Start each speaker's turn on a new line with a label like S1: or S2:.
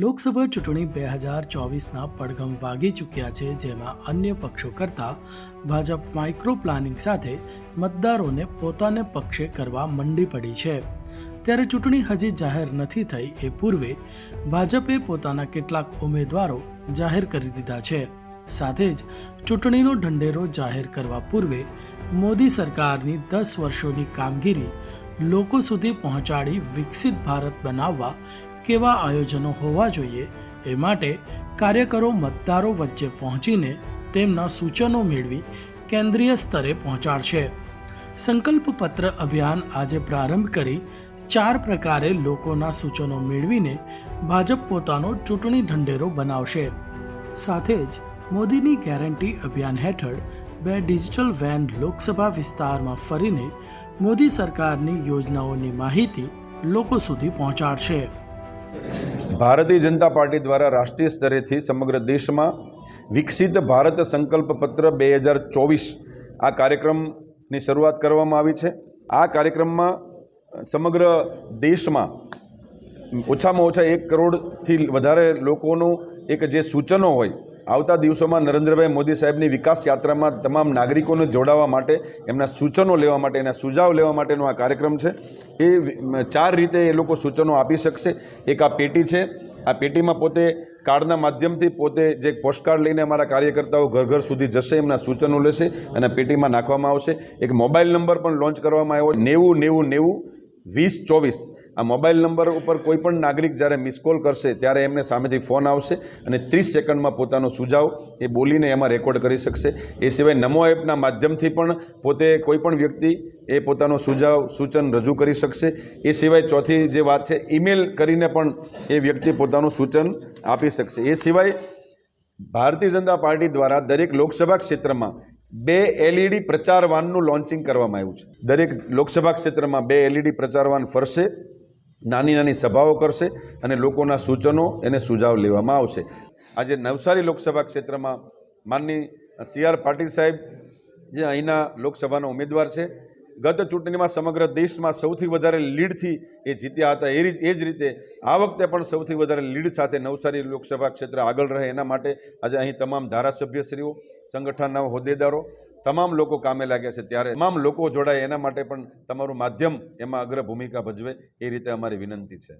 S1: લોકસભા ચૂંટણી 2024ના પડઘમ વાગી ચૂક્યા છે, જેમાં અન્ય પક્ષો કરતાં ભાજપ માઇક્રો પ્લાનિંગ સાથે મતદારોને પોતાને પક્ષે કરવા મંડી પડી છે. ત્યારે ચૂંટણી હજી જાહેર નથી થઈ એ પૂર્વે ભાજપે પોતાના કેટલાક ઉમેદવારો જાહેર કરી દીધા છે. સાથે જ ચૂંટણીનો ઢંઢેરો જાહેર કરવા પૂર્વે મોદી સરકારની 10 વર્ષોની કામગીરી લોકો સુધી પહોંચાડી વિકસિત ભારત બનાવવા કેવા આયોજનો હોવા જોઈએ એ માટે કાર્યકરો મતદારો વચ્ચે પહોંચીને તેમના સૂચનો મેળવી કેન્દ્રીય સ્તરે પહોંચાડશે. સંકલ્પ પત્ર અભિયાન આજે પ્રારંભ કરી 4 પ્રકારે લોકોના સૂચનો મેળવીને ભાજપ પોતાનો ચૂંટણી ઢંઢેરો બનાવશે. સાથે જ મોદીની ગેરંટી અભિયાન હેઠળ 2 ડિજિટલ વેન લોકસભા વિસ્તારમાં ફરીને મોદી સરકારની યોજનાઓની માહિતી લોકો સુધી પહોંચાડશે.
S2: ભારતીય જનતા પાર્ટી દ્વારા રાષ્ટ્રીય સ્તરેથી સમગ્ર દેશમાં વિકસિત ભારત સંકલ્પ પત્ર 2024 આ કાર્યક્રમની શરૂઆત કરવામાં આવી છે. આ કાર્યક્રમમાં સમગ્ર દેશમાં ઓછામાં ઓછા 1 કરોડથી વધારે લોકોનું એક જે સૂચનો હોય, આવતા દિવસોમાં નરેન્દ્રભાઈ મોદી સાહેબની વિકાસ યાત્રામાં તમામ નાગરિકોને જોડાવા માટે, એમના સૂચનો લેવા માટે, એના સુઝાવ લેવા માટેનો આ કાર્યક્રમ છે. એ 4 રીતે એ લોકો સૂચનો આપી શકશે. એક આ પેટી છે. આ પેટીમાં પોતે કાર્ડના માધ્યમથી પોતે જે પોસ્ટકાર્ડ લઈને અમારા કાર્યકર્તાઓ ઘર ઘર સુધી જશે, એમના સૂચનો લેશે અને પેટીમાં નાખવામાં આવશે. એક મોબાઈલ નંબર પણ લોન્ચ કરવામાં આવ્યો, 9090902024. આ મોબાઈલ નંબર ઉપર કોઈ પણ નાગરિક જ્યારે મિસ કોલ કરશે ત્યારે એમને સામેથી ફોન આવશે અને 30 સેકન્ડમાં પોતાનો સુઝાવ એ બોલીને એમાં રેકોર્ડ કરી શકશે. એ સિવાય નમો એપના માધ્યમથી પણ પોતે કોઈ પણ વ્યક્તિ એ પોતાનો સુઝાવ સૂચન રજૂ કરી શકશે. એ સિવાય ચોથી જે વાત છે, ઈમેલ કરીને પણ એ વ્યક્તિ પોતાનું સૂચન આપી શકશે. એ સિવાય ભારતીય જનતા પાર્ટી દ્વારા દરેક લોકસભા ક્ષેત્રમાં 2 LED પ્રચાર વાનનું લોન્ચિંગ કરવામાં આવ્યું છે. દરેક લોકસભા ક્ષેત્રમાં 2 LED પ્રચાર વાન ફરશે, નાની નાની સભાઓ કરશે અને લોકોના સૂચનો એને સુઝાવ લેવામાં આવશે. આજે નવસારી લોકસભા ક્ષેત્રમાં માનની CR પાટીલ સાહેબ જે અહીંના લોકસભાના ઉમેદવાર છે, ગત ચૂંટણીમાં સમગ્ર દેશમાં સૌથી વધારે લીડથી એ જીત્યા હતા. એ જ રીતે આ વખતે પણ સૌથી વધારે લીડ સાથે નવસારી લોકસભા ક્ષેત્ર આગળ રહે એના માટે આજે અહીં તમામ ધારાસભ્યશ્રીઓ, સંગઠનના હોદ્દેદારો, તમામ લોકો કામે લાગ્યા છે. ત્યારે તમામ લોકો જોડાય એના માટે પણ તમારું માધ્યમ એમાં અગ્ર ભૂમિકા ભજવે એ રીતે અમારી વિનંતી છે.